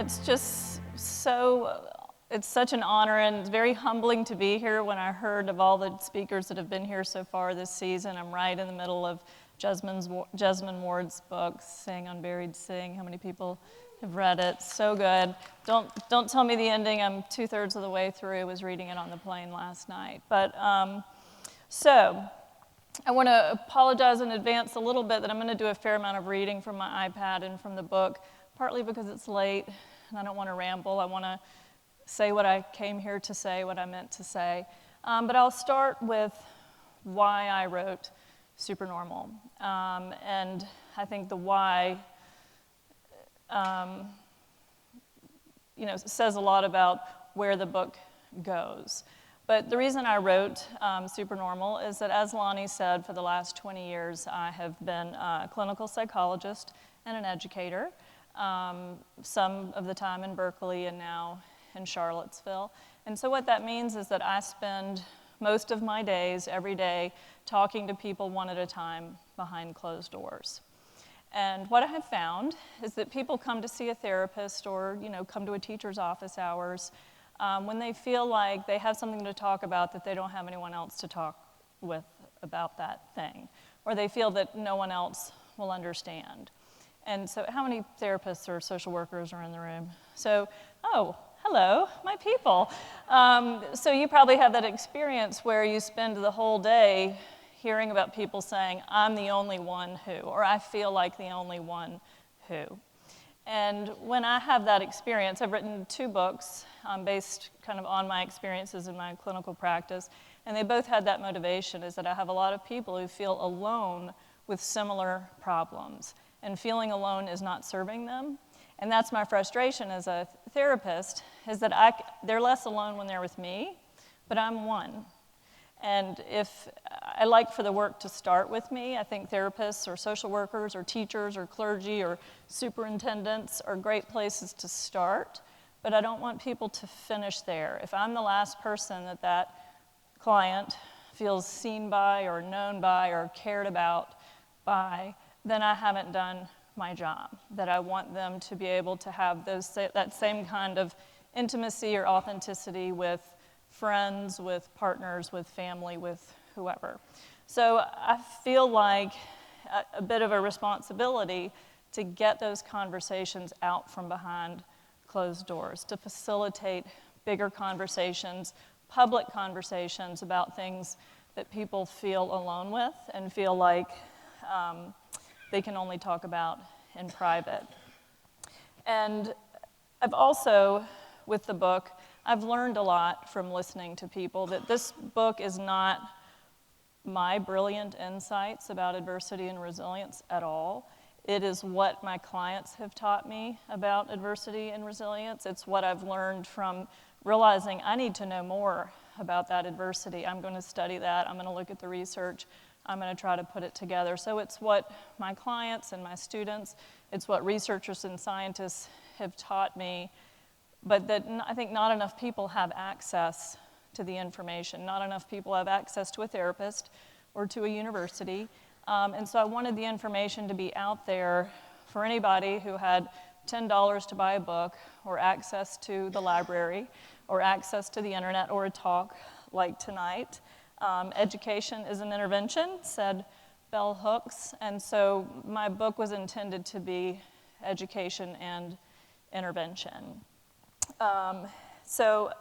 It's such an honor, and it's very humbling to be here. When I heard of all the speakers that have been here so far this season, I'm right in the middle of Jesmyn Ward's book, Sing Unburied Sing. How many people have read it? So good. Don't tell me the ending. I'm 2/3 of the way through. I was reading it on the plane last night. But so I want to apologize in advance a little bit that I'm going to do a fair amount of reading from my iPad and from the book, partly because it's late and I don't want to ramble. I want to say what I came here to say, what I meant to say. But I'll start with why I wrote Supernormal. And I think the why says a lot about where the book goes. But the reason I wrote Supernormal is that, as Lonnie said, for the last 20 years, I have been a clinical psychologist and an educator, some of the time in Berkeley and now in Charlottesville. And so what that means is that I spend most of my days, every day, talking to people one at a time behind closed doors. And what I have found is that people come to see a therapist or, come to a teacher's office hours when they feel like they have something to talk about that they don't have anyone else to talk with about that thing, or they feel that no one else will understand. And so how many therapists or social workers are in the room? So, hello, my people. So you probably have that experience where you spend the whole day hearing about people saying, I'm the only one who, or I feel like the only one who. And when I have that experience, I've written 2 books based kind of on my experiences in my clinical practice, and they both had that motivation, is that I have a lot of people who feel alone with similar problems, and feeling alone is not serving them. And that's my frustration as a therapist, is that they're less alone when they're with me, but I'm one. And if I like for the work to start with me, I think therapists or social workers or teachers or clergy or superintendents are great places to start, but I don't want people to finish there. If I'm the last person that client feels seen by or known by or cared about by, then I haven't done my job, that I want them to be able to have that same kind of intimacy or authenticity with friends, with partners, with family, with whoever. So I feel like a bit of a responsibility to get those conversations out from behind closed doors, to facilitate bigger conversations, public conversations about things that people feel alone with and feel like they can only talk about in private. And I've also, with the book, I've learned a lot from listening to people, that this book is not my brilliant insights about adversity and resilience at all. It is what my clients have taught me about adversity and resilience. It's what I've learned from realizing I need to know more about that adversity. I'm going to study that. I'm going to look at the research. I'm going to try to put it together. So it's what my clients and my students, it's what researchers and scientists have taught me, but that I think not enough people have access to the information. Not enough people have access to a therapist or to a university. And so I wanted the information to be out there for anybody who had $10 to buy a book, or access to the library, or access to the internet, or a talk like tonight. Education is an intervention, said Bell Hooks, and so my book was intended to be education and intervention. So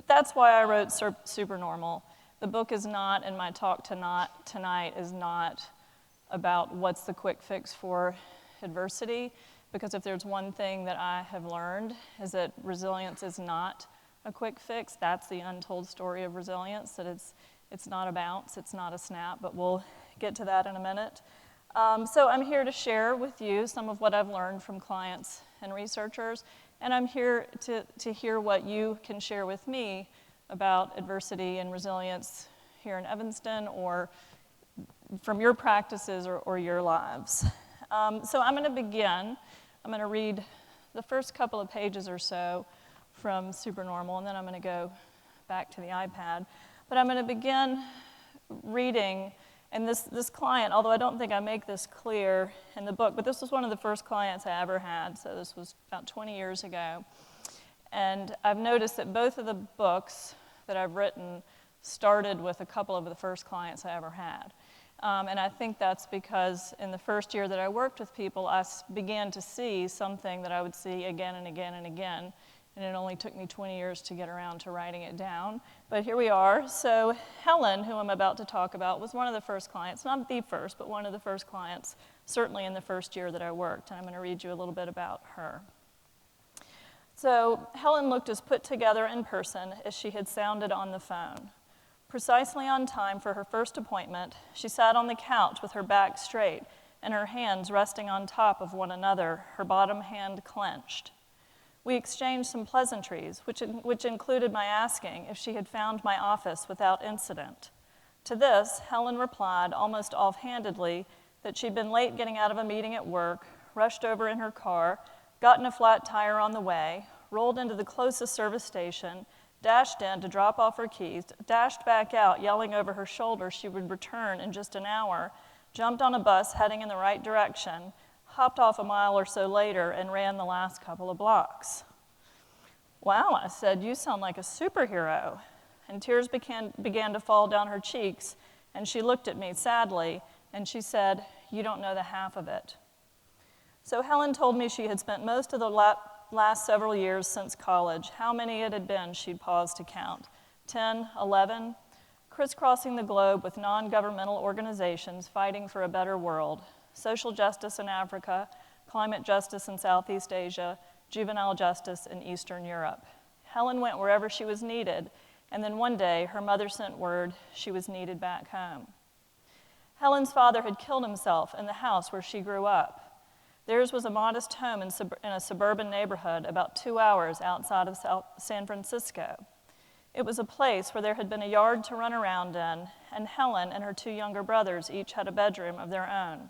that's why I wrote Supernormal. The book is not, and my talk tonight is not about what's the quick fix for adversity, because if there's one thing that I have learned is that resilience is not a quick fix. That's the untold story of resilience, that it's not a bounce, it's not a snap, but we'll get to that in a minute. So I'm here to share with you some of what I've learned from clients and researchers, and I'm here to hear what you can share with me about adversity and resilience here in Evanston, or from your practices or your lives. So I'm going to begin. I'm going to read the first couple of pages or so from Supernormal, and then I'm going to go back to the iPad. But I'm going to begin reading And this client, although I don't think I make this clear in the book, but this was one of the first clients I ever had, so this was about 20 years ago. And I've noticed that both of the books that I've written started with a couple of the first clients I ever had. And I think that's because in the first year that I worked with people, I began to see something that I would see again and again and again. And it only took me 20 years to get around to writing it down. But here we are. So Helen, who I'm about to talk about, was one of the first clients, not the first, but one of the first clients, certainly in the first year that I worked. And I'm going to read you a little bit about her. So Helen looked as put together in person as she had sounded on the phone. Precisely on time for her first appointment, she sat on the couch with her back straight and her hands resting on top of one another, her bottom hand clenched. We exchanged some pleasantries, which included my asking if she had found my office without incident. To this, Helen replied almost offhandedly that she'd been late getting out of a meeting at work, rushed over in her car, gotten a flat tire on the way, rolled into the closest service station, dashed in to drop off her keys, dashed back out yelling over her shoulder she would return in just an hour, jumped on a bus heading in the right direction, hopped off a mile or so later, and ran the last couple of blocks. Wow, I said, you sound like a superhero. And tears began to fall down her cheeks, and she looked at me sadly, and she said, you don't know the half of it. So Helen told me she had spent most of the last several years since college. How many it had been, she'd paused to count. 10, 11, crisscrossing the globe with non-governmental organizations fighting for a better world. Social justice in Africa, climate justice in Southeast Asia, juvenile justice in Eastern Europe. Helen went wherever she was needed, and then one day her mother sent word she was needed back home. Helen's father had killed himself in the house where she grew up. Theirs was a modest home in a suburban neighborhood about 2 hours outside of San Francisco. It was a place where there had been a yard to run around in, and Helen and her 2 younger brothers each had a bedroom of their own.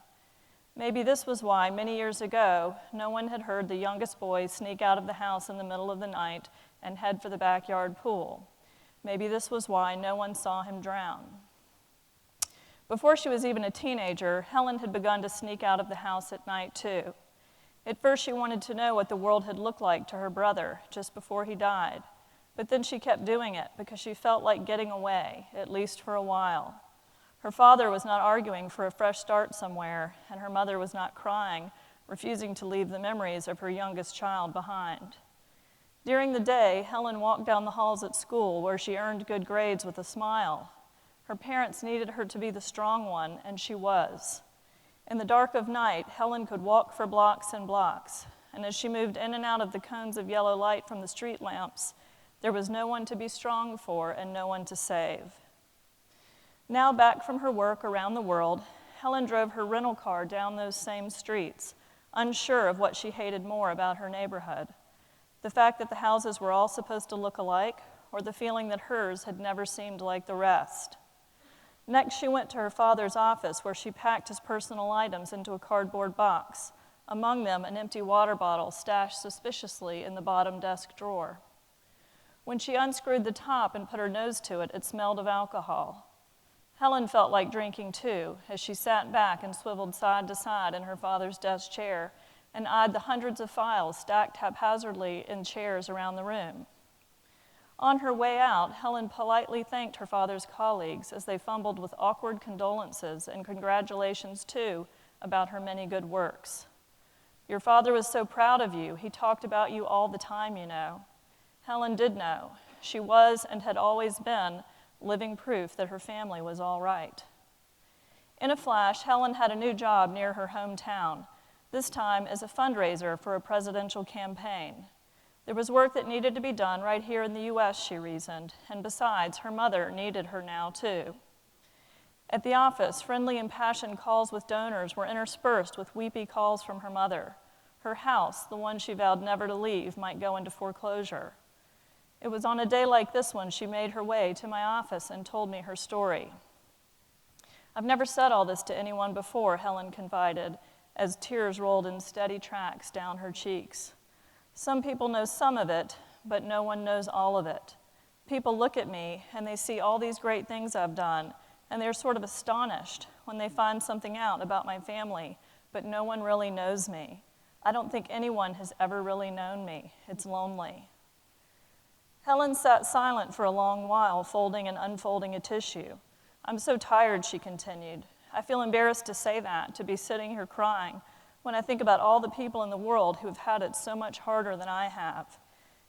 Maybe this was why, many years ago, no one had heard the youngest boy sneak out of the house in the middle of the night and head for the backyard pool. Maybe this was why no one saw him drown. Before she was even a teenager, Helen had begun to sneak out of the house at night, too. At first, she wanted to know what the world had looked like to her brother just before he died. But then she kept doing it because she felt like getting away, at least for a while. Her father was not arguing for a fresh start somewhere, and her mother was not crying, refusing to leave the memories of her youngest child behind. During the day, Helen walked down the halls at school where she earned good grades with a smile. Her parents needed her to be the strong one, and she was. In the dark of night, Helen could walk for blocks and blocks, and as she moved in and out of the cones of yellow light from the street lamps, there was no one to be strong for and no one to save. Now back from her work around the world, Helen drove her rental car down those same streets, unsure of what she hated more about her neighborhood. The fact that the houses were all supposed to look alike, or the feeling that hers had never seemed like the rest. Next, she went to her father's office where she packed his personal items into a cardboard box, among them an empty water bottle stashed suspiciously in the bottom desk drawer. When she unscrewed the top and put her nose to it, it smelled of alcohol. Helen felt like drinking too, as she sat back and swiveled side to side in her father's desk chair and eyed the hundreds of files stacked haphazardly in chairs around the room. On her way out, Helen politely thanked her father's colleagues as they fumbled with awkward condolences and congratulations too about her many good works. Your father was so proud of you. He talked about you all the time, you know. Helen did know. She was and had always been living proof that her family was all right. In a flash, Helen had a new job near her hometown, this time as a fundraiser for a presidential campaign. There was work that needed to be done right here in the U.S., she reasoned, and besides, her mother needed her now, too. At the office, friendly, impassioned calls with donors were interspersed with weepy calls from her mother. Her house, the one she vowed never to leave, might go into foreclosure. It was on a day like this one she made her way to my office and told me her story. I've never said all this to anyone before, Helen confided, as tears rolled in steady tracks down her cheeks. Some people know some of it, but no one knows all of it. People look at me, and they see all these great things I've done, and they're sort of astonished when they find something out about my family, but no one really knows me. I don't think anyone has ever really known me. It's lonely. Helen sat silent for a long while, folding and unfolding a tissue. I'm so tired, she continued. I feel embarrassed to say that, to be sitting here crying, when I think about all the people in the world who have had it so much harder than I have.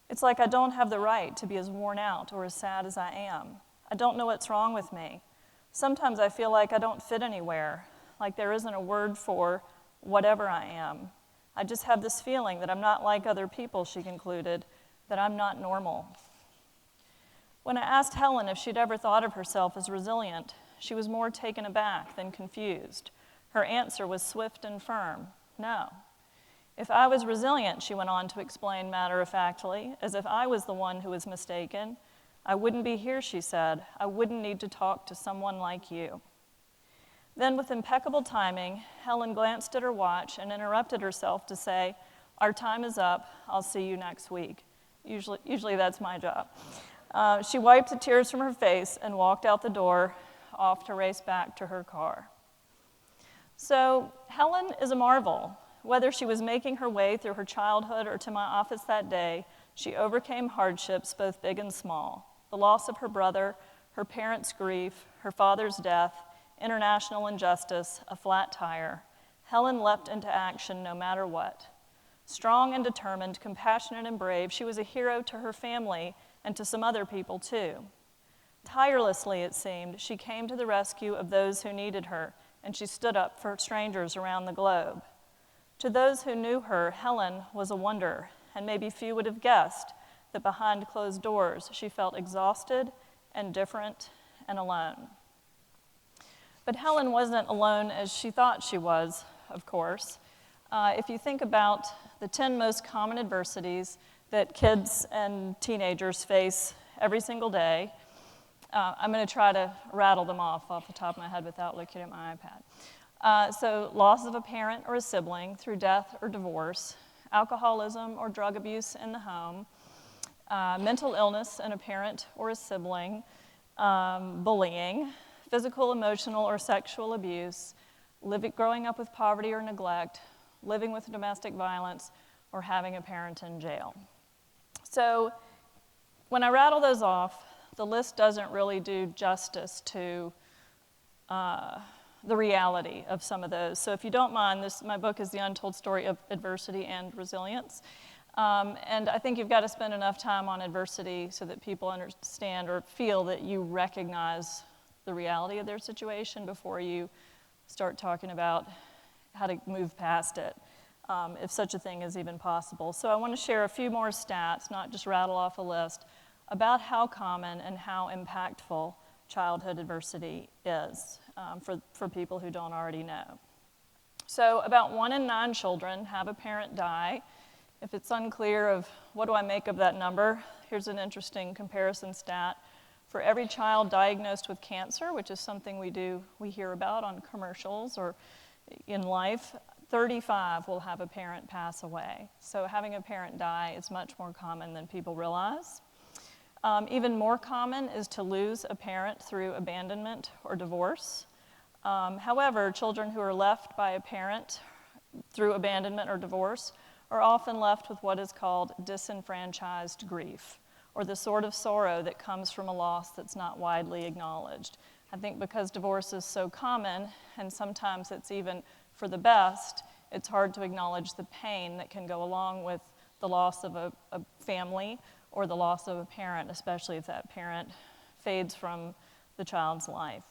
It's like I don't have the right to be as worn out or as sad as I am. I don't know what's wrong with me. Sometimes I feel like I don't fit anywhere, like there isn't a word for whatever I am. I just have this feeling that I'm not like other people, she concluded, that I'm not normal. When I asked Helen if she'd ever thought of herself as resilient, she was more taken aback than confused. Her answer was swift and firm, no. If I was resilient, she went on to explain matter-of-factly, as if I was the one who was mistaken, I wouldn't be here, she said. I wouldn't need to talk to someone like you. Then, with impeccable timing, Helen glanced at her watch and interrupted herself to say, our time is up, I'll see you next week. Usually that's my job. She wiped the tears from her face and walked out the door, off to race back to her car. So, Helen is a marvel. Whether she was making her way through her childhood or to my office that day, she overcame hardships both big and small. The loss of her brother, her parents' grief, her father's death, international injustice, a flat tire. Helen leapt into action no matter what. Strong and determined, compassionate and brave, she was a hero to her family and to some other people too. Tirelessly, it seemed, she came to the rescue of those who needed her, and she stood up for strangers around the globe. To those who knew her, Helen was a wonder, and maybe few would have guessed that behind closed doors she felt exhausted and different and alone. But Helen wasn't alone as she thought she was, of course. If you think about the 10 most common adversities that kids and teenagers face every single day, I'm going to try to rattle them off the top of my head without looking at my iPad. So loss of a parent or a sibling through death or divorce, alcoholism or drug abuse in the home, mental illness in a parent or a sibling, bullying, physical, emotional, or sexual abuse, growing up with poverty or neglect, living with domestic violence, or having a parent in jail. So when I rattle those off, the list doesn't really do justice to the reality of some of those. So if you don't mind, my book is The Untold Story of Adversity and Resilience. And I think you've got to spend enough time on adversity so that people understand or feel that you recognize the reality of their situation before you start talking about how to move past it, if such a thing is even possible. So I want to share a few more stats, not just rattle off a list, about how common and how impactful childhood adversity is for people who don't already know. So about 1 in 9 children have a parent die. If it's unclear of what do I make of that number, here's an interesting comparison stat. For every child diagnosed with cancer, which is something we hear about on commercials or in life, 35 will have a parent pass away. So having a parent die is much more common than people realize. Even more common is to lose a parent through abandonment or divorce. However, children who are left by a parent through abandonment or divorce are often left with what is called disenfranchised grief, or the sort of sorrow that comes from a loss that's not widely acknowledged. I think because divorce is so common, and sometimes it's even for the best, it's hard to acknowledge the pain that can go along with the loss of a family or the loss of a parent, especially if that parent fades from the child's life.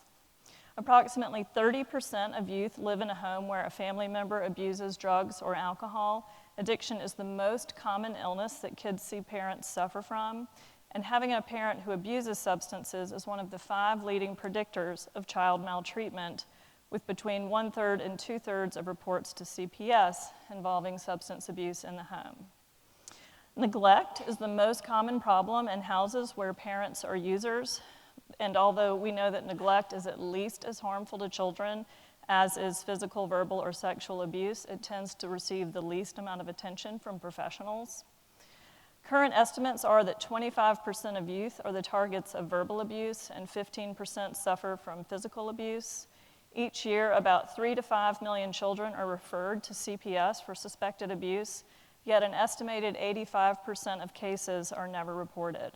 Approximately 30% of youth live in a home where a family member abuses drugs or alcohol. Addiction is the most common illness that kids see parents suffer from, and having a parent who abuses substances is one of the 5 leading predictors of child maltreatment, with between 1/3 and 2/3 of reports to CPS involving substance abuse in the home. Neglect is the most common problem in houses where parents are users, and although we know that neglect is at least as harmful to children as is physical, verbal, or sexual abuse, it tends to receive the least amount of attention from professionals. Current estimates are that 25% of youth are the targets of verbal abuse and 15% suffer from physical abuse. Each year, about 3 to 5 million children are referred to CPS for suspected abuse, yet an estimated 85% of cases are never reported.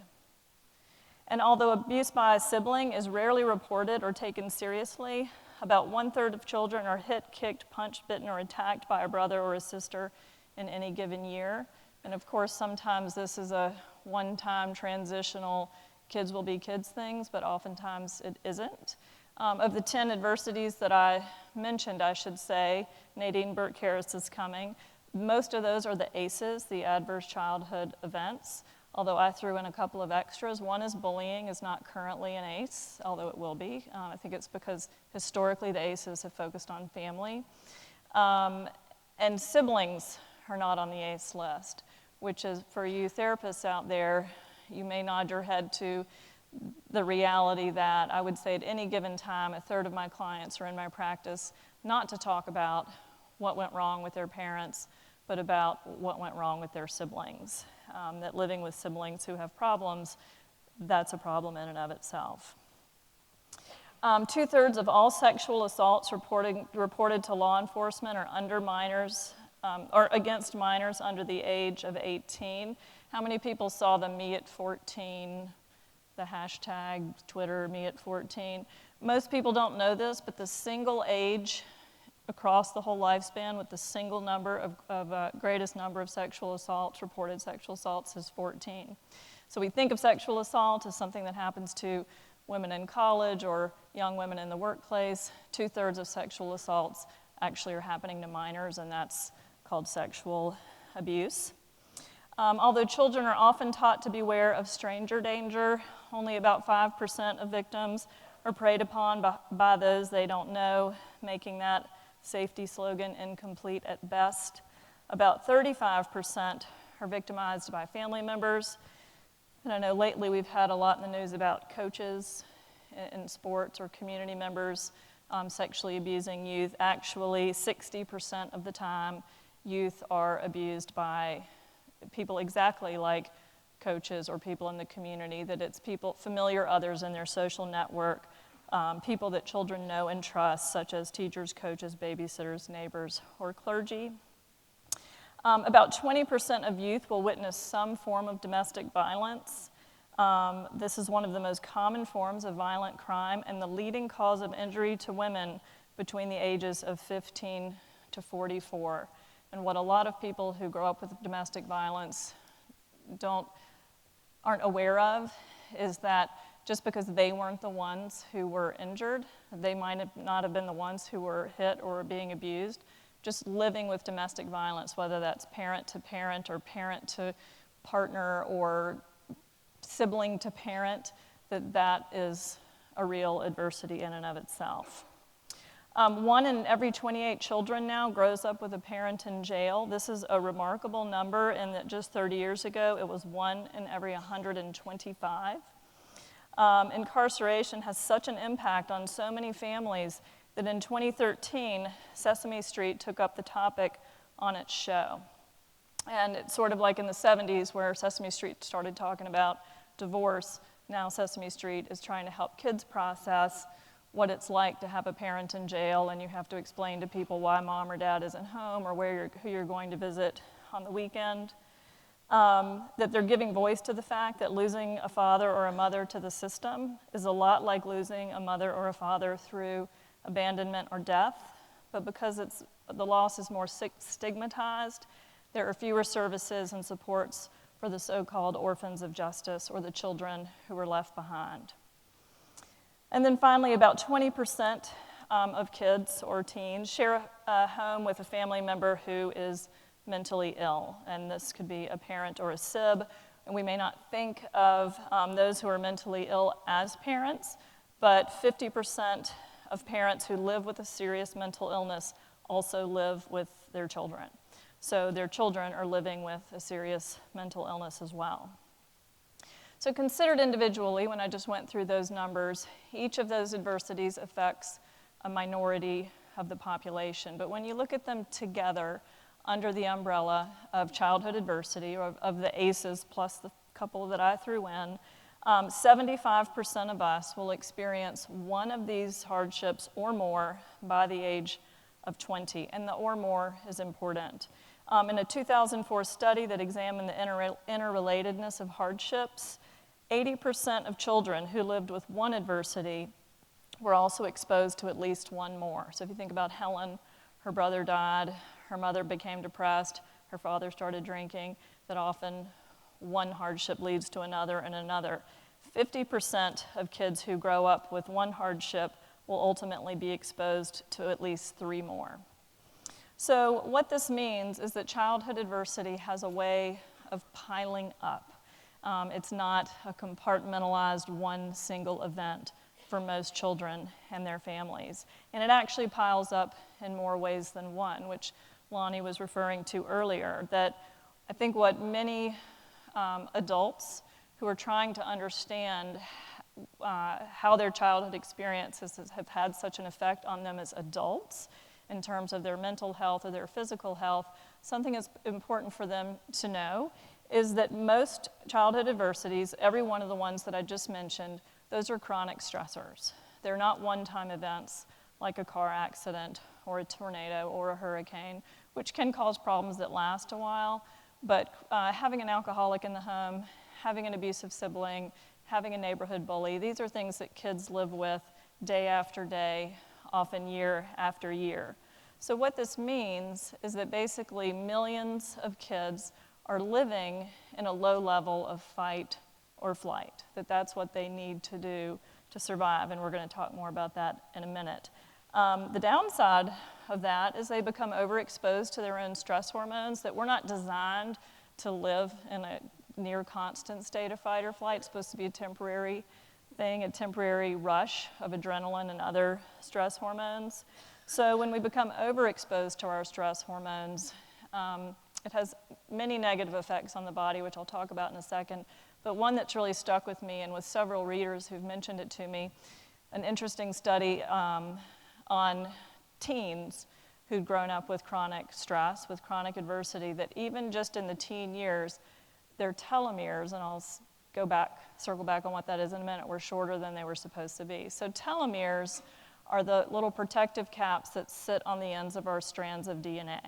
And although abuse by a sibling is rarely reported or taken seriously, about 1/3 of children are hit, kicked, punched, bitten, or attacked by a brother or a sister in any given year. And of course, sometimes this is a one-time transitional kids will be kids things, but oftentimes it isn't. Of the 10 adversities that I mentioned, I should say, Nadine Burke-Harris is coming. Most of those are the ACEs, the adverse childhood events, although I threw in a couple of extras. One is bullying is not currently an ACE, although it will be. I think it's because historically the ACEs have focused on family. And siblings are not on the ACE list, which is, for you therapists out there, you may nod your head to the reality that I would say at any given time, 1/3 of my clients are in my practice not to talk about what went wrong with their parents, but about what went wrong with their siblings. That living with siblings who have problems, that's a problem in and of itself. 2/3 of all sexual assaults reported to law enforcement are under minors, or against minors under the age of 18. How many people saw the Me at 14, the hashtag Twitter Me at 14? Most people don't know this, but the single age across the whole lifespan with the single number of greatest number of sexual assaults, reported sexual assaults, is 14. So we think of sexual assault as something that happens to women in college or young women in the workplace. 2/3 of sexual assaults actually are happening to minors, and that's called sexual abuse. Although children are often taught to beware of stranger danger, only about 5% of victims are preyed upon by those they don't know, making that safety slogan incomplete at best. About 35% are victimized by family members. And I know lately we've had a lot in the news about coaches in sports or community members sexually abusing youth. Actually, 60% of the time, youth are abused by people exactly like coaches or people in the community, that it's people, familiar others in their social network, people that children know and trust, such as teachers, coaches, babysitters, neighbors, or clergy. About 20% of youth will witness some form of domestic violence. This is one of the most common forms of violent crime and the leading cause of injury to women between the ages of 15 to 44. And what a lot of people who grow up with domestic violence aren't aware of is that just because they weren't the ones who were injured, they might not have been the ones who were hit or being abused. Just living with domestic violence, whether that's parent to parent or parent to partner or sibling to parent, that is a real adversity in and of itself. 1 in every 28 children now grows up with a parent in jail. This is a remarkable number in that just 30 years ago, it was 1 in every 125. Incarceration has such an impact on so many families that in 2013, Sesame Street took up the topic on its show. And it's sort of like in the 70s where Sesame Street started talking about divorce. Now Sesame Street is trying to help kids process what it's like to have a parent in jail, and you have to explain to people why mom or dad isn't home or who you're going to visit on the weekend. That they're giving voice to the fact that losing a father or a mother to the system is a lot like losing a mother or a father through abandonment or death, but because the loss is more stigmatized, there are fewer services and supports for the so-called orphans of justice or the children who were left behind. And then finally, about 20% of kids or teens share a home with a family member who is mentally ill, and this could be a parent or a sib, and we may not think of those who are mentally ill as parents, but 50% of parents who live with a serious mental illness also live with their children. So their children are living with a serious mental illness as well. So considered individually, when I just went through those numbers, each of those adversities affects a minority of the population. But when you look at them together, under the umbrella of childhood adversity, or of the ACEs plus the couple that I threw in, 75% of us will experience one of these hardships or more by the age of 20, and the or more is important. In a 2004 study that examined the interrelatedness of hardships, 80% of children who lived with one adversity were also exposed to at least one more. So if you think about Helen, her brother died, her mother became depressed, her father started drinking, that often one hardship leads to another and another. 50% of kids who grow up with one hardship will ultimately be exposed to at least 3 more. So what this means is that childhood adversity has a way of piling up. It's not a compartmentalized one single event for most children and their families. And it actually piles up in more ways than one, which Lonnie was referring to earlier, that I think what many adults who are trying to understand how their childhood experiences have had such an effect on them as adults in terms of their mental health or their physical health, something that's important for them to know is that most childhood adversities, every one of the ones that I just mentioned, those are chronic stressors. They're not one-time events like a car accident or a tornado or a hurricane, which can cause problems that last a while, but having an alcoholic in the home, having an abusive sibling, having a neighborhood bully, these are things that kids live with day after day, often year after year. So what this means is that basically millions of kids are living in a low level of fight or flight, that's what they need to do to survive, and we're going to talk more about that in a minute. The downside of that is they become overexposed to their own stress hormones that we're not designed to live in a near constant state of fight or flight. It's supposed to be a temporary thing, a temporary rush of adrenaline and other stress hormones. So when we become overexposed to our stress hormones, it has many negative effects on the body, which I'll talk about in a second. But one that's really stuck with me, and with several readers who've mentioned it to me, an interesting study on teens who'd grown up with chronic stress, with chronic adversity, that even just in the teen years, their telomeres, and I'll circle back on what that is in a minute, were shorter than they were supposed to be. So telomeres are the little protective caps that sit on the ends of our strands of DNA.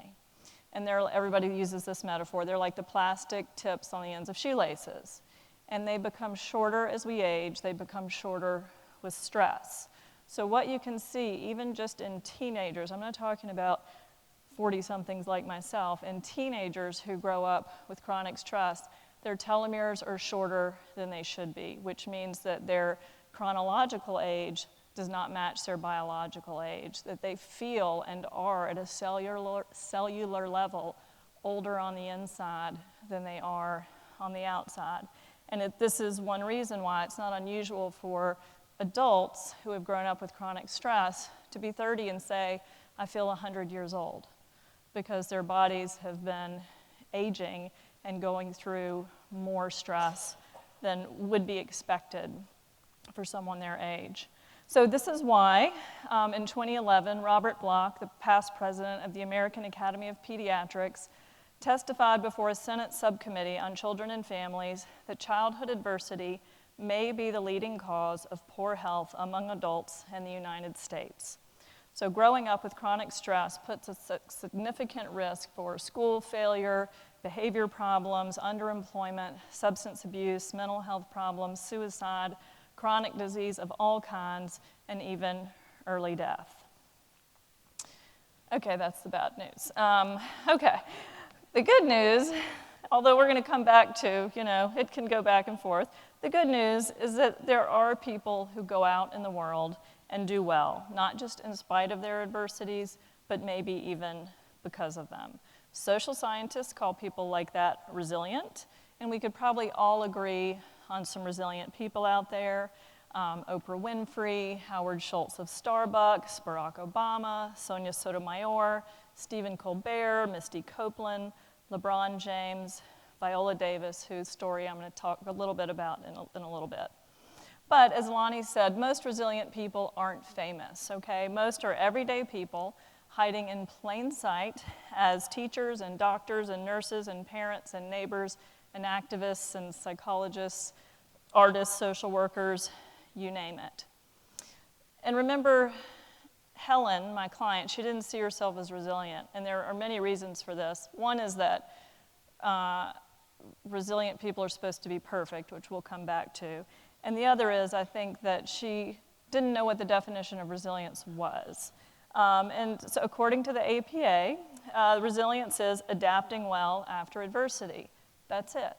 And everybody uses this metaphor. They're like the plastic tips on the ends of shoelaces. And they become shorter as we age. They become shorter with stress. So what you can see, even just in teenagers, I'm not talking about 40-somethings like myself, in teenagers who grow up with chronic stress, their telomeres are shorter than they should be, which means that their chronological age does not match their biological age, that they feel and are at a cellular level older on the inside than they are on the outside. And this is one reason why it's not unusual for adults who have grown up with chronic stress to be 30 and say, I feel 100 years old, because their bodies have been aging and going through more stress than would be expected for someone their age. So this is why, in 2011, Robert Bloch, the past president of the American Academy of Pediatrics, testified before a Senate subcommittee on children and families that childhood adversity may be the leading cause of poor health among adults in the United States. So growing up with chronic stress puts us at significant risk for school failure, behavior problems, underemployment, substance abuse, mental health problems, suicide, chronic disease of all kinds, and even early death. Okay, that's the bad news. Okay, the good news, although we're going to come back to, it can go back and forth, the good news is that there are people who go out in the world and do well, not just in spite of their adversities, but maybe even because of them. Social scientists call people like that resilient, and we could probably all agree on some resilient people out there. Oprah Winfrey, Howard Schultz of Starbucks, Barack Obama, Sonia Sotomayor, Stephen Colbert, Misty Copeland, LeBron James, Viola Davis, whose story I'm going to talk a little bit about in a little bit. But as Lonnie said, most resilient people aren't famous, okay? Most are everyday people, hiding in plain sight as teachers and doctors and nurses and parents and neighbors and activists and psychologists, artists, social workers, you name it. And remember, Helen, my client, she didn't see herself as resilient, and there are many reasons for this. One is that resilient people are supposed to be perfect, which we'll come back to. And the other is, I think, that she didn't know what the definition of resilience was. And so according to the APA, resilience is adapting well after adversity. That's it.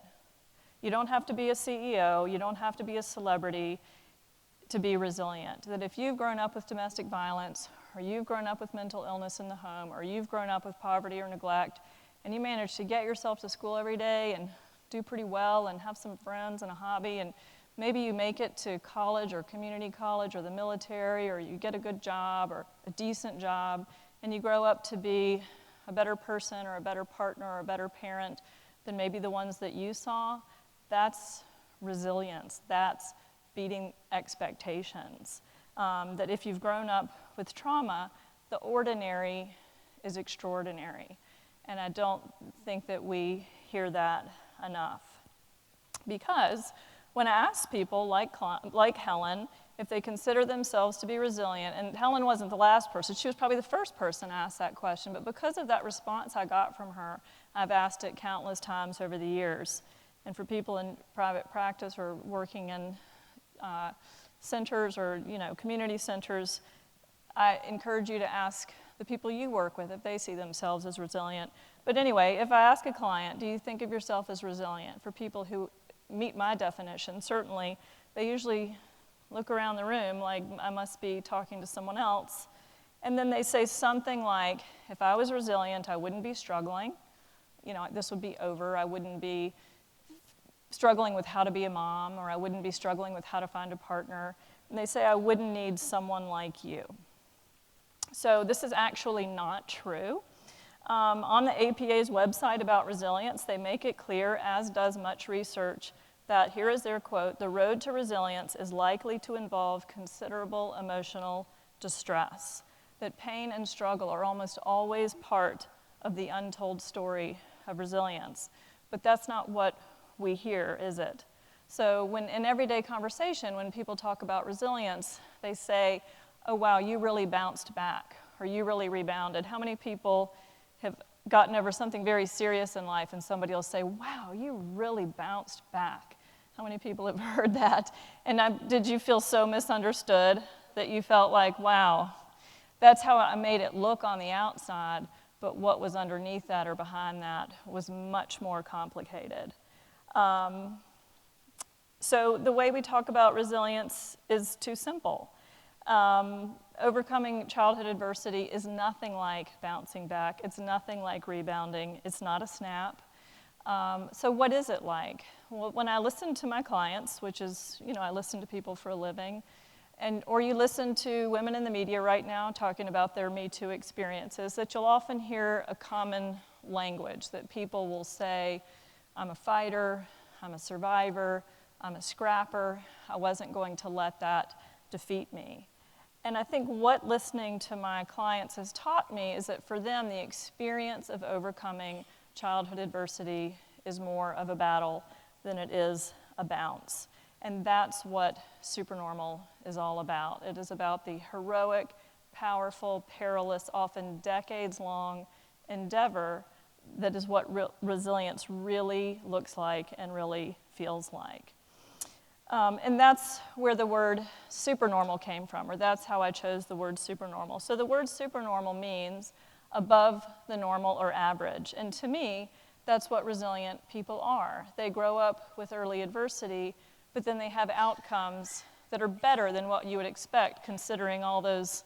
You don't have to be a CEO, you don't have to be a celebrity to be resilient. That if you've grown up with domestic violence, or you've grown up with mental illness in the home, or you've grown up with poverty or neglect, and you manage to get yourself to school every day and do pretty well and have some friends and a hobby, and maybe you make it to college or community college or the military, or you get a good job or a decent job, and you grow up to be a better person or a better partner or a better parent than maybe the ones that you saw, that's resilience. That's beating expectations. That if you've grown up with trauma, the ordinary is extraordinary. And I don't think that we hear that enough. Because when I ask people like Helen if they consider themselves to be resilient, and Helen wasn't the last person, she was probably the first person to ask that question, but because of that response I got from her, I've asked it countless times over the years. And for people in private practice or working in centers or community centers, I encourage you to ask the people you work with if they see themselves as resilient. But anyway, if I ask a client, do you think of yourself as resilient? For people who meet my definition, certainly, they usually look around the room like I must be talking to someone else. And then they say something like, if I was resilient, I wouldn't be struggling. This would be over. I wouldn't be struggling with how to be a mom, or I wouldn't be struggling with how to find a partner. And they say, I wouldn't need someone like you. So this is actually not true. On the APA's website about resilience, they make it clear, as does much research, that here is their quote, the road to resilience is likely to involve considerable emotional distress. That pain and struggle are almost always part of the untold story of resilience. But that's not what we hear, is it? So when in everyday conversation, when people talk about resilience, they say, oh wow, you really bounced back, or you really rebounded. How many people have gotten over something very serious in life and somebody will say, wow, you really bounced back? How many people have heard that? And did you feel so misunderstood that you felt like, wow, that's how I made it look on the outside, but what was underneath that or behind that was much more complicated. So the way we talk about resilience is too simple. Overcoming childhood adversity is nothing like bouncing back. It's nothing like rebounding. It's not a snap. So what is it like? Well, when I listen to my clients, which is, I listen to people for a living, or you listen to women in the media right now talking about their Me Too experiences, that you'll often hear a common language that people will say, I'm a fighter, I'm a survivor, I'm a scrapper, I wasn't going to let that defeat me. And I think what listening to my clients has taught me is that for them, the experience of overcoming childhood adversity is more of a battle than it is a bounce. And that's what Supernormal is all about. It is about the heroic, powerful, perilous, often decades-long endeavor that is what resilience really looks like and really feels like. And that's where the word supernormal came from, or that's how I chose the word supernormal. So the word supernormal means above the normal or average. And to me, that's what resilient people are. They grow up with early adversity, but then they have outcomes that are better than what you would expect, considering all those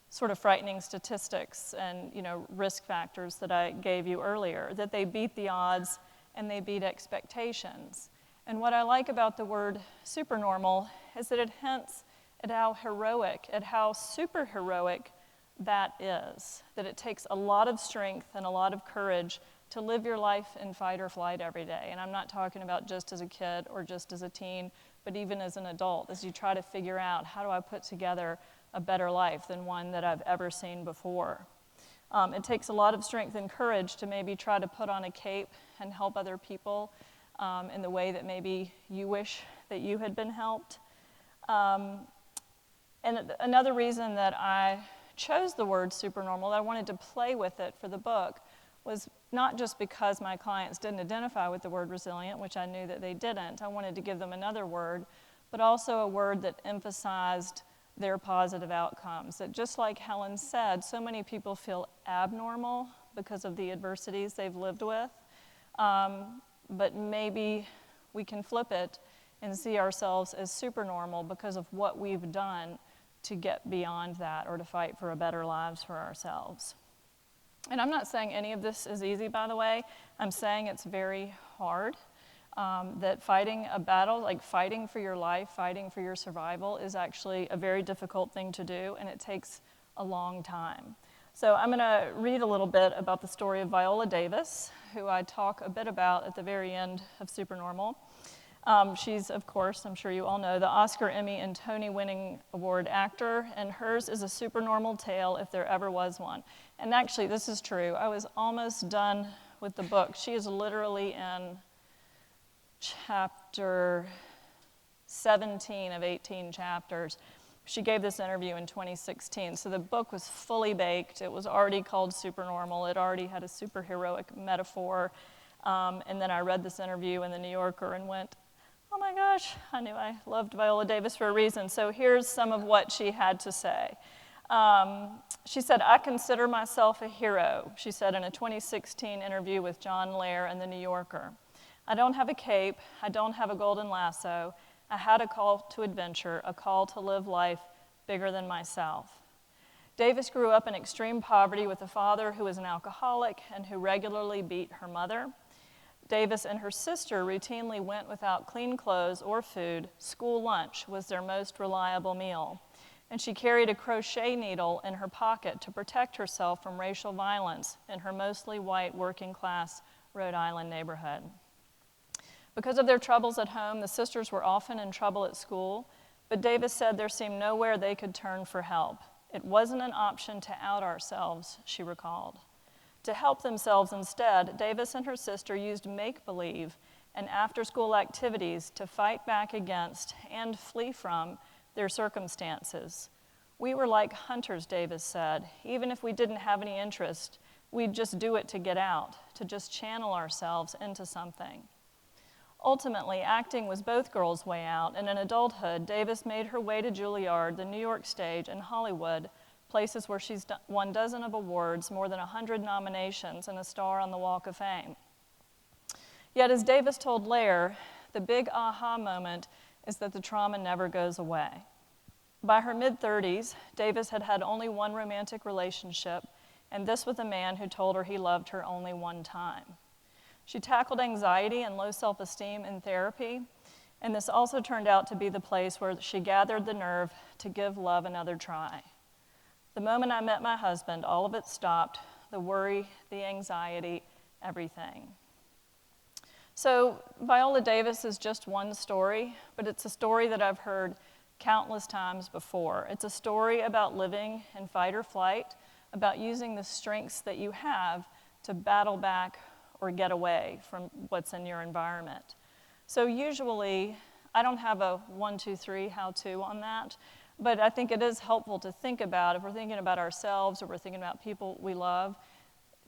sort of frightening statistics and risk factors that I gave you earlier, that they beat the odds and they beat expectations. And what I like about the word supernormal is that it hints at how heroic, at how superheroic that is, that it takes a lot of strength and a lot of courage to live your life in fight or flight every day. And I'm not talking about just as a kid or just as a teen, but even as an adult, as you try to figure out, how do I put together a better life than one that I've ever seen before? It takes a lot of strength and courage to maybe try to put on a cape and help other people in the way that maybe you wish that you had been helped. And another reason that I chose the word supernormal, that I wanted to play with it for the book, was not just because my clients didn't identify with the word resilient, which I knew that they didn't. I wanted to give them another word, but also a word that emphasized their positive outcomes. That just like Helen said, so many people feel abnormal because of the adversities they've lived with, but maybe we can flip it and see ourselves as supernormal because of what we've done to get beyond that or to fight for a better lives for ourselves. And I'm not saying any of this is easy, by the way. I'm saying it's very hard. That fighting a battle, like fighting for your life, fighting for your survival, is actually a very difficult thing to do, and it takes a long time. So I'm going to read a little bit about the story of Viola Davis, who I talk a bit about at the very end of Supernormal. She's, of course, I'm sure you all know, the Oscar, Emmy, and Tony-winning award actor, and hers is a supernormal tale if there ever was one. And actually, this is true. I was almost done with the book. She is literally in chapter 17 of 18 chapters. She gave this interview in 2016, so the book was fully baked. It was already called Supernormal. It already had a superheroic metaphor. And then I read this interview in the New Yorker and went, oh my gosh, I knew I loved Viola Davis for a reason. So here's some of what she had to say. She said, I consider myself a hero, she said in a 2016 interview with John Lair in the New Yorker. I don't have a cape, I don't have a golden lasso. I had a call to adventure, a call to live life bigger than myself. Davis grew up in extreme poverty with a father who was an alcoholic and who regularly beat her mother. Davis and her sister routinely went without clean clothes or food. School lunch was their most reliable meal. And she carried a crochet needle in her pocket to protect herself from racial violence in her mostly white working-class Rhode Island neighborhood. Because of their troubles at home, the sisters were often in trouble at school, but Davis said there seemed nowhere they could turn for help. It wasn't an option to out ourselves, she recalled. To help themselves instead, Davis and her sister used make-believe and after-school activities to fight back against and flee from their circumstances. We were like hunters, Davis said. Even if we didn't have any interest, we'd just do it to get out, to just channel ourselves into something. Ultimately, acting was both girls' way out, and in adulthood, Davis made her way to Juilliard, the New York stage, and Hollywood, places where she's won dozens of awards, more than 100 nominations, and a star on the Walk of Fame. Yet, as Davis told Lair, the big aha moment is that the trauma never goes away. By her mid-30s, Davis had had only one romantic relationship, and this with a man who told her he loved her only one time. She tackled anxiety and low self-esteem in therapy, and this also turned out to be the place where she gathered the nerve to give love another try. The moment I met my husband, all of it stopped, the worry, the anxiety, everything. So Viola Davis is just one story, but it's a story that I've heard countless times before. It's a story about living in fight or flight, about using the strengths that you have to battle back or get away from what's in your environment. So usually, I don't have a 1, 2, 3 how-to on that, but I think it is helpful to think about, if we're thinking about ourselves or we're thinking about people we love,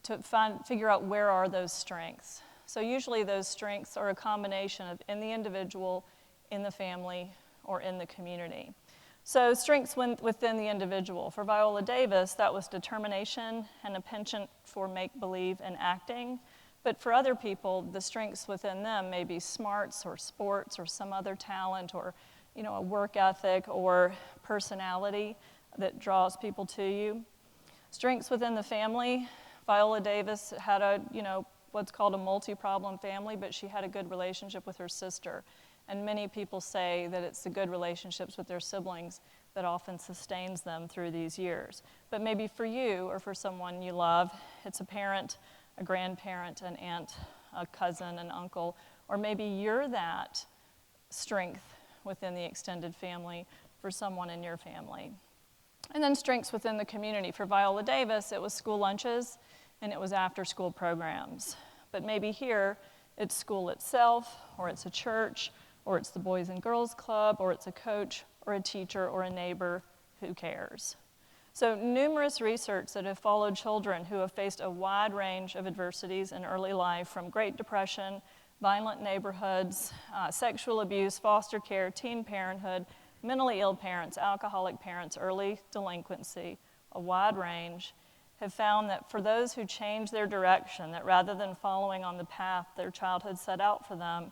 to figure out where are those strengths. So usually those strengths are a combination of in the individual, in the family, or in the community. So strengths within the individual. For Viola Davis, that was determination and a penchant for make-believe and acting. But for other people, the strengths within them may be smarts or sports or some other talent or a work ethic or personality that draws people to you. Strengths within the family. Viola Davis had what's called a multi-problem family, but she had a good relationship with her sister. And many people say that it's the good relationships with their siblings that often sustains them through these years. But maybe for you or for someone you love, it's a parent, a grandparent, an aunt, a cousin, an uncle, or maybe you're that strength within the extended family for someone in your family. And then strengths within the community. For Viola Davis, it was school lunches and it was after-school programs. But maybe here, it's school itself, or it's a church, or it's the Boys and Girls Club, or it's a coach, or a teacher, or a neighbor. Who cares? So numerous research that have followed children who have faced a wide range of adversities in early life, from Great Depression, violent neighborhoods, sexual abuse, foster care, teen parenthood, mentally ill parents, alcoholic parents, early delinquency, a wide range, have found that for those who change their direction, that rather than following on the path their childhood set out for them,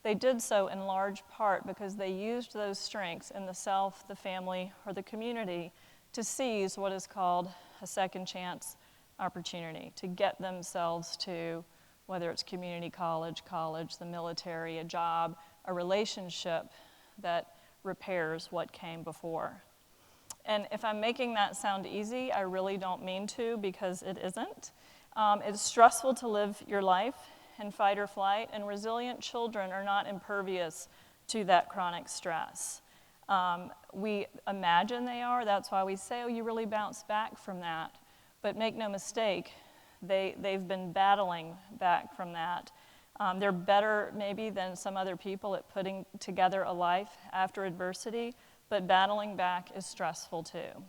they did so in large part because they used those strengths in the self, the family, or the community to seize what is called a second chance opportunity, to get themselves to, whether it's community college, the military, a job, a relationship that repairs what came before. And if I'm making that sound easy, I really don't mean to, because it isn't. It's stressful to live your life in fight or flight, and resilient children are not impervious to that chronic stress. We imagine they are. That's why we say, oh, you really bounce back from that. But make no mistake, they've been battling back from that. They're better maybe than some other people at putting together a life after adversity, but battling back is stressful too.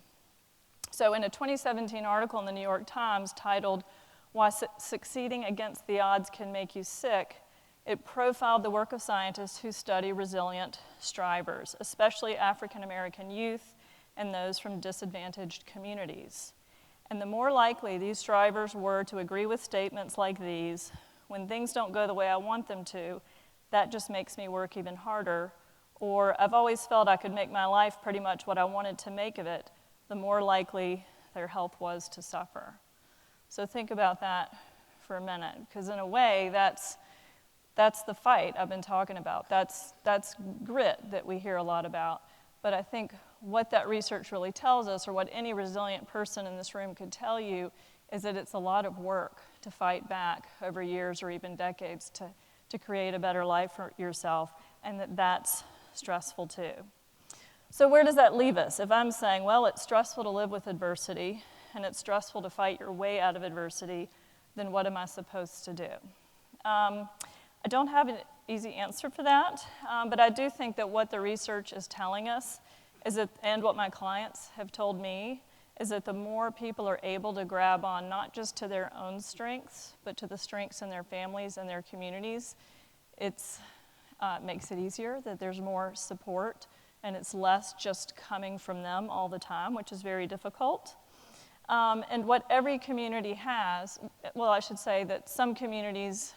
So in a 2017 article in the New York Times titled, "Why Succeeding Against the Odds Can Make You Sick," it profiled the work of scientists who study resilient strivers, especially African American youth and those from disadvantaged communities. And the more likely these strivers were to agree with statements like these, "When things don't go the way I want them to, that just makes me work even harder," or "I've always felt I could make my life pretty much what I wanted to make of it," the more likely their health was to suffer. So think about that for a minute, because in a way, that's the fight I've been talking about. That's grit that we hear a lot about. But I think what that research really tells us, or what any resilient person in this room could tell you, is that it's a lot of work to fight back over years or even decades to create a better life for yourself, and that's stressful too. So where does that leave us? If I'm saying, well, it's stressful to live with adversity, and it's stressful to fight your way out of adversity, then what am I supposed to do? I don't have an easy answer for that, but I do think that what the research is telling us is that, and what my clients have told me, is that the more people are able to grab on not just to their own strengths, but to the strengths in their families and their communities, it makes it easier, that there's more support, and it's less just coming from them all the time, which is very difficult. And what every community has, well, I should say that some communities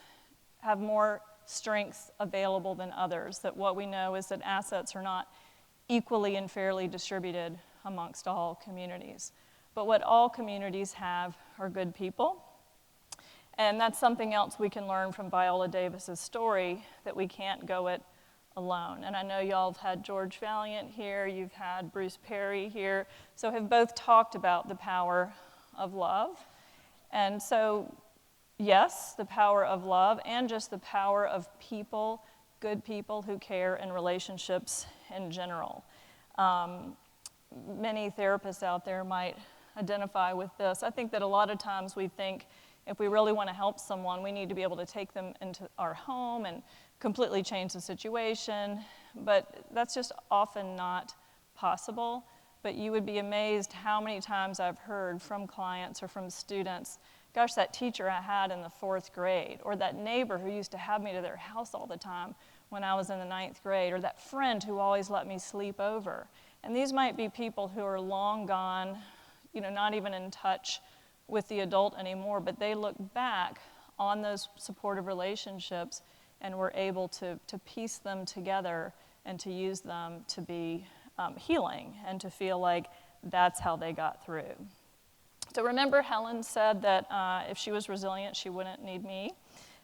have more strengths available than others, that what we know is that assets are not equally and fairly distributed amongst all communities. But what all communities have are good people. And that's something else we can learn from Viola Davis's story, that we can't go it alone. And I know y'all have had George Valiant here, you've had Bruce Perry here, so have both talked about the power of love. And so, yes, the power of love, and just the power of people, good people who care, in relationships in general. Many therapists out there might identify with this. I think that a lot of times we think if we really want to help someone, we need to be able to take them into our home and completely change the situation, but that's just often not possible. But you would be amazed how many times I've heard from clients or from students, gosh, that teacher I had in the 4th grade, or that neighbor who used to have me to their house all the time when I was in the 9th grade, or that friend who always let me sleep over. And these might be people who are long gone, not even in touch with the adult anymore, but they look back on those supportive relationships and were able to piece them together and to use them to be healing and to feel like that's how they got through. So remember, Helen said that if she was resilient, she wouldn't need me.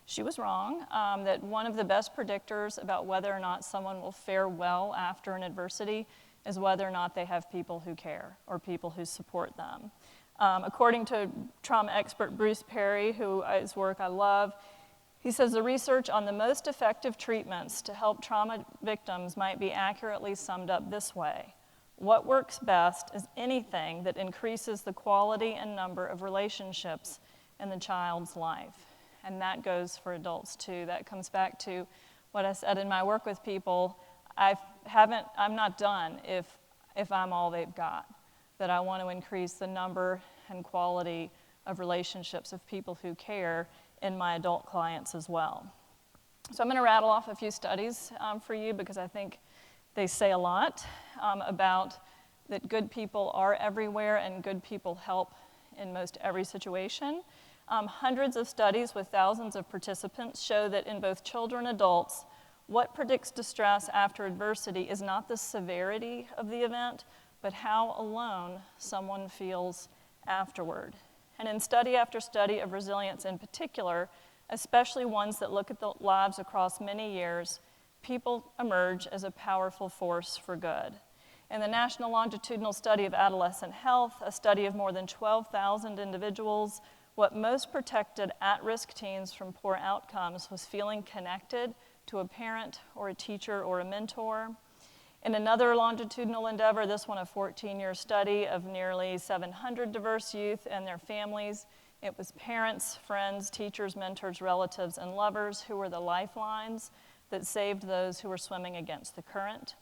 She was wrong, that one of the best predictors about whether or not someone will fare well after an adversity is whether or not they have people who care or people who support them. According to trauma expert Bruce Perry, whose work I love, he says the research on the most effective treatments to help trauma victims might be accurately summed up this way. What works best is anything that increases the quality and number of relationships in the child's life. And that goes for adults too. That comes back to what I said in my work with people. I'm not done if I'm all they've got. That I want to increase the number and quality of relationships of people who care in my adult clients as well. So I'm going to rattle off a few studies for you because I think they say a lot about that good people are everywhere and good people help in most every situation. Hundreds of studies with thousands of participants show that in both children and adults, what predicts distress after adversity is not the severity of the event, but how alone someone feels afterward. And in study after study of resilience in particular, especially ones that look at the lives across many years, people emerge as a powerful force for good. In the National Longitudinal Study of Adolescent Health, a study of more than 12,000 individuals, what most protected at-risk teens from poor outcomes was feeling connected to a parent or a teacher or a mentor. In another longitudinal endeavor, this one a 14-year study of nearly 700 diverse youth and their families, it was parents, friends, teachers, mentors, relatives, and lovers who were the lifelines that saved those who were swimming against the current.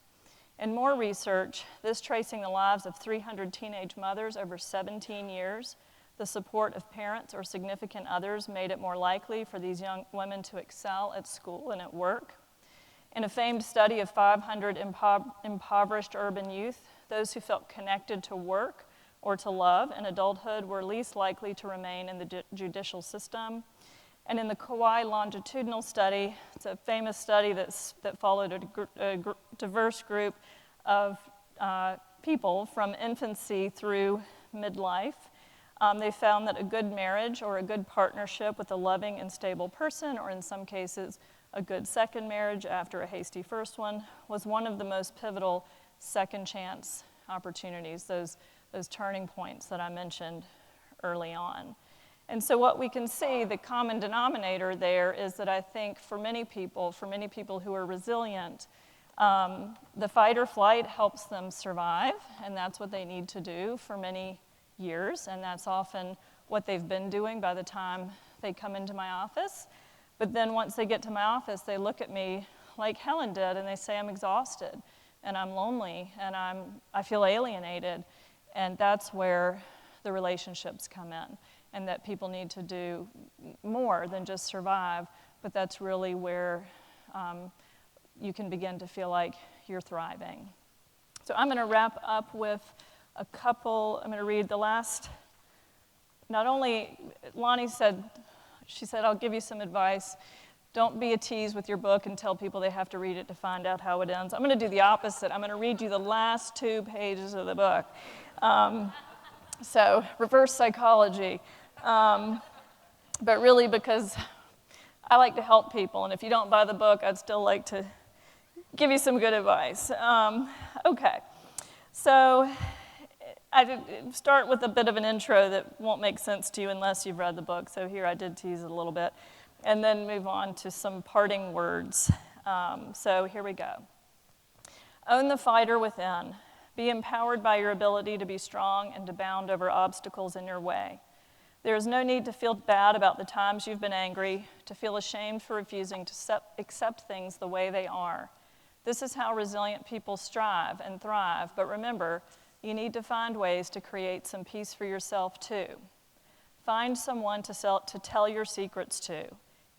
In more research, this tracing the lives of 300 teenage mothers over 17 years, the support of parents or significant others made it more likely for these young women to excel at school and at work. In a famed study of 500 impoverished urban youth, those who felt connected to work or to love in adulthood were least likely to remain in the judicial system. And in the Kauai longitudinal study, it's a famous study that followed a diverse group of people from infancy through midlife. They found that a good marriage or a good partnership with a loving and stable person, or in some cases, a good second marriage after a hasty first one, was one of the most pivotal second chance opportunities, those turning points that I mentioned early on. And so what we can see, the common denominator there is that I think for many people who are resilient, the fight or flight helps them survive, and that's what they need to do for many years, and that's often what they've been doing by the time they come into my office. But then once they get to my office, they look at me like Helen did, and they say, I'm exhausted, and I'm lonely, and I feel alienated, and that's where the relationships come in, and that people need to do more than just survive, but that's really where you can begin to feel like you're thriving. So I'm going to wrap up with a couple. I'm going to read the last. Not only, Lonnie said, she said, I'll give you some advice. Don't be a tease with your book and tell people they have to read it to find out how it ends. I'm going to do the opposite. I'm going to read you the last 2 pages of the book. So reverse psychology. But really because I like to help people, and if you don't buy the book, I'd still like to give you some good advice. Okay, so I start with a bit of an intro that won't make sense to you unless you've read the book, so here I did tease it a little bit, and then move on to some parting words. So here we go. Own the fighter within. Be empowered by your ability to be strong and to bound over obstacles in your way. There is no need to feel bad about the times you've been angry, to feel ashamed for refusing to accept things the way they are. This is how resilient people strive and thrive, but remember, you need to find ways to create some peace for yourself too. Find someone to tell your secrets to.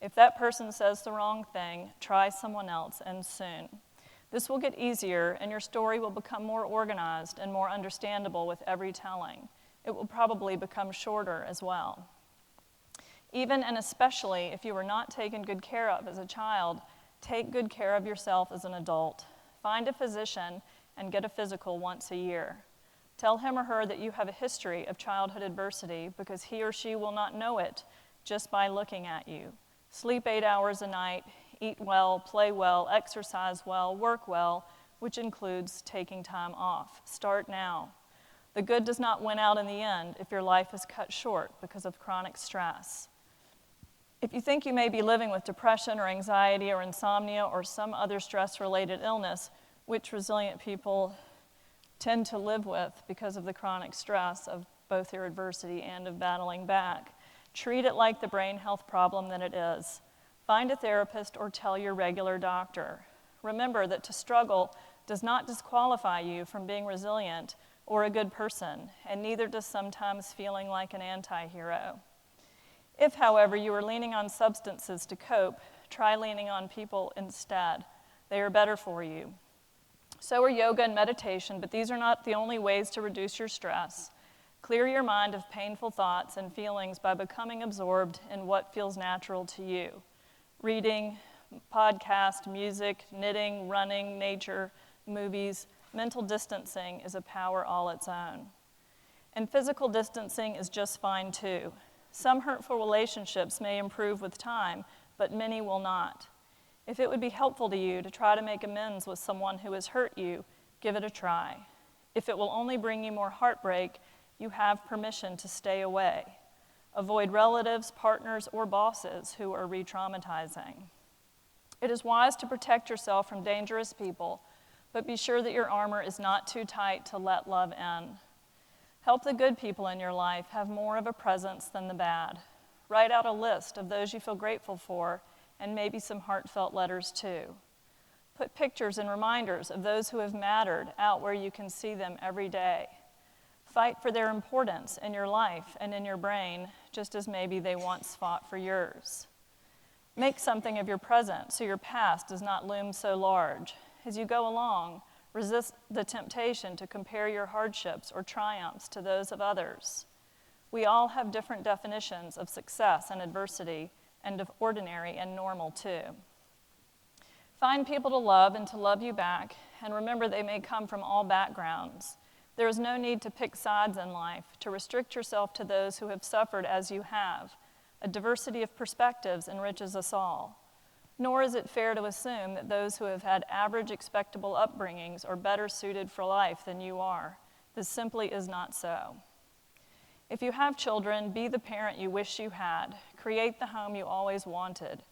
If that person says the wrong thing, try someone else, and soon. This will get easier, and your story will become more organized and more understandable with every telling. It will probably become shorter as well. Even and especially if you were not taken good care of as a child, take good care of yourself as an adult. Find a physician and get a physical once a year. Tell him or her that you have a history of childhood adversity because he or she will not know it just by looking at you. Sleep 8 hours a night, eat well, play well, exercise well, work well, which includes taking time off. Start now. The good does not win out in the end if your life is cut short because of chronic stress. If you think you may be living with depression or anxiety or insomnia or some other stress-related illness, which resilient people tend to live with because of the chronic stress of both your adversity and of battling back. Treat it like the brain health problem that it is. Find a therapist or tell your regular doctor. Remember that to struggle does not disqualify you from being resilient or a good person, and neither does sometimes feeling like an anti-hero. If, however, you are leaning on substances to cope, try leaning on people instead. They are better for you. So are yoga and meditation, but these are not the only ways to reduce your stress. Clear your mind of painful thoughts and feelings by becoming absorbed in what feels natural to you. Reading, podcast, music, knitting, running, nature, movies, mental distancing is a power all its own. And physical distancing is just fine too. Some hurtful relationships may improve with time, but many will not. If it would be helpful to you to try to make amends with someone who has hurt you, give it a try. If it will only bring you more heartbreak, you have permission to stay away. Avoid relatives, partners, or bosses who are re-traumatizing. It is wise to protect yourself from dangerous people, but be sure that your armor is not too tight to let love in. Help the good people in your life have more of a presence than the bad. Write out a list of those you feel grateful for, and maybe some heartfelt letters too. Put pictures and reminders of those who have mattered out where you can see them every day. Fight for their importance in your life and in your brain, just as maybe they once fought for yours. Make something of your present so your past does not loom so large. As you go along, resist the temptation to compare your hardships or triumphs to those of others. We all have different definitions of success and adversity, and of ordinary and normal too. Find people to love and to love you back, and remember they may come from all backgrounds. There is no need to pick sides in life, to restrict yourself to those who have suffered as you have. A diversity of perspectives enriches us all. Nor is it fair to assume that those who have had average expectable upbringings are better suited for life than you are. This simply is not so. If you have children, be the parent you wish you had. Create the home you always wanted.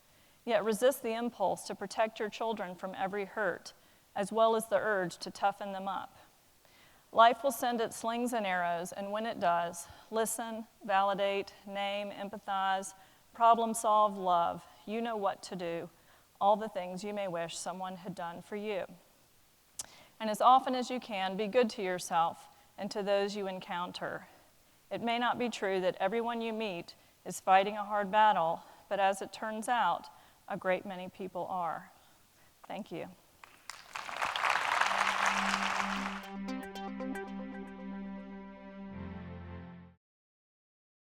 Yet resist the impulse to protect your children from every hurt, as well as the urge to toughen them up. Life will send its slings and arrows, and when it does, listen, validate, name, empathize, problem solve, love. You know what to do, all the things you may wish someone had done for you. And as often as you can, be good to yourself and to those you encounter. It may not be true that everyone you meet is fighting a hard battle, but as it turns out, a great many people are. Thank you.